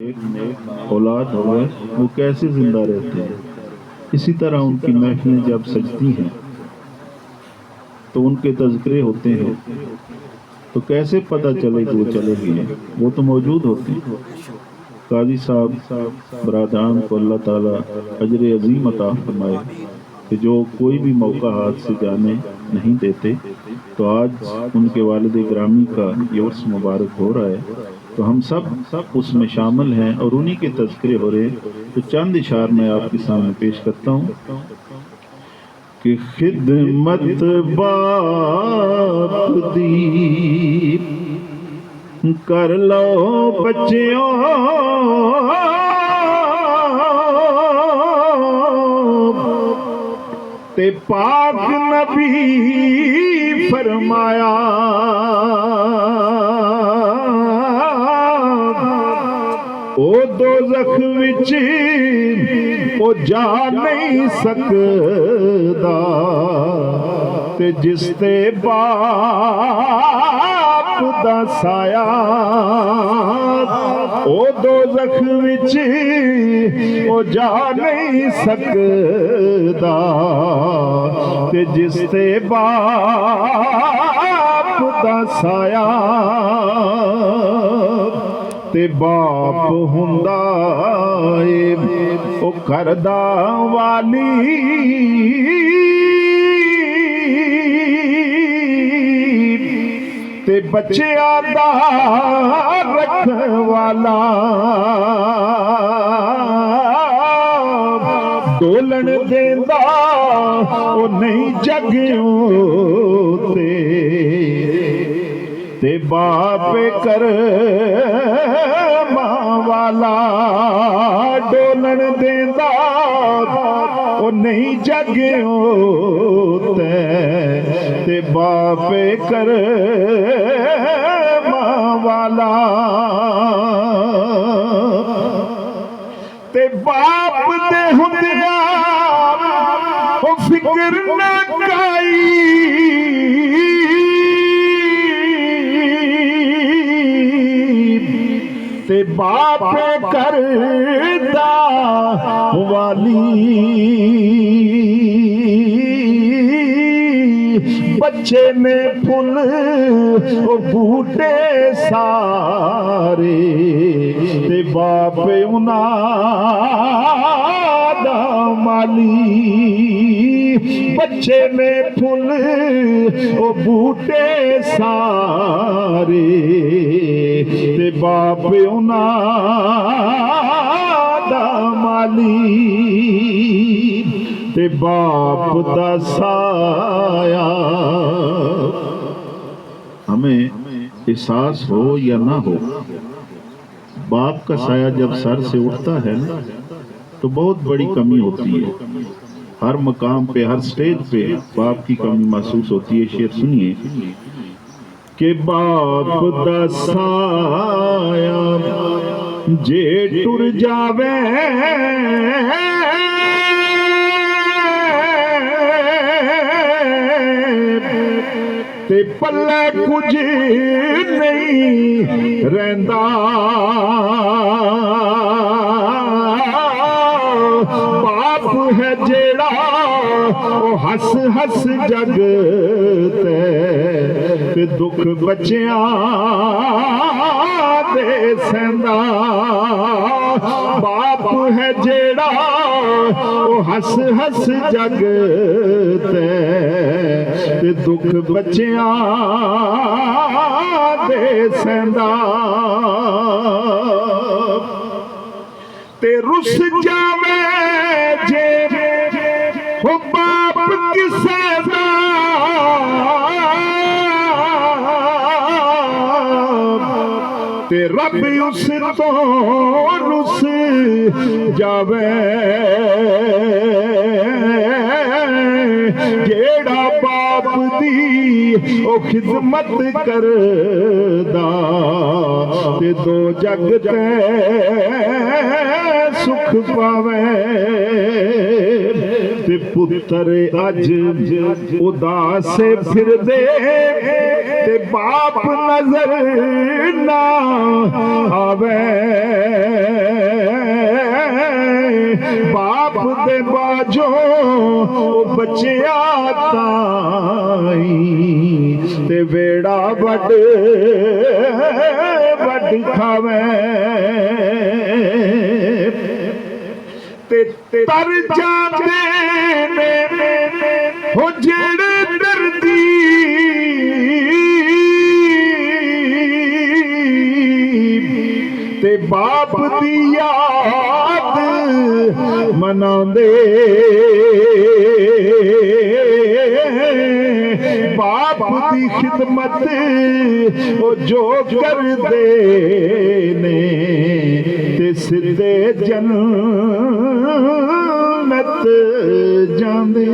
नेक औलाद हो वो कैसे जिंदा रहते हैं। इसी तरह उनकी महफिलें जब सजती हैं तो उनके तज़किरे होते हैं, तो कैसे पता चले कि वो चले गए हैं, वो तो मौजूद होते हैं। काजी साहब बरादरान को अल्लाह ताला अजर अजीम अता फरमाए कि जो कोई भी मौका हाथ से जाने नहीं देते, तो आज उनके वालिद ग्रामी का ये उर्स मुबारक हो रहा है, तो हम सब उसमें शामिल हैं और उन्हीं के तज़किरे हो रहे हैं। तो चंद इशार मैं आपके सामने पेश करता हूँ कि खिदमत बाप दी कर लो बच्चियों, ते पाक नबी फरमाया ओ दोज़ख विच ओ जा नहीं सकदा, ते जिस ते बाप दा साया ओ दोज़ख विच ओ जा नहीं सकदा, ते जिस ते बाप दा साया। ते बाप हुंदा ए ओ करदा वाली, ते बच्चियां दा रखवाला, डोलन देंदा ओ नहीं जग्यों ते बाप कर मां वाला, डोलन देंदा ओ नहीं जग्यों ते बाप कर मां वाला। ते बाप दे हुंदिया ओ फिक्र न काई, ते बाप करदा वाली, बच्चे में फुल ओ बूटे सारे, ते बाप उना दा माली, बच्चे में फुल ओ बूटे सारे, ते बाप उना दा माली, ते बाप दा साया। हमें एहसास हो या ना हो, बाप का साया जब सर से उठता है ना, तो बहुत बड़ी कमी होती है। हर मकाम पे, हर स्टेज पे बाप की कमी महसूस होती है। शेर सुनिए कि बाप दा साया जे टुर जावे, ते पल्ले कुछ नहीं रहिंदा, बाप है जेड़ा ओ हस हस जग ते दुख बच्चियां दे सहंदा, बाप है जेड़ा ओ हस हस जग ते दुख बच्चियां दे सहंदा, ते रुस जावे जे हो बाप किसे दा, ते रब उस तो रुस जावे, जेड़ा बाप दी ओ खिदमत करदा, ते दो जग ते सुख पावे, ते पुत्र अज उदास फिर दे, ते बाप नजर ना आवे। बाजो बचिया ताई ते वेड़ा वड वड खावे ते तर जाते ने हो जेड़े दर्दी ते बाप दी याद मनांदे बाप दी खिदमत ओ जो कर दे ने ते सिद्धे जन्नत जांदे।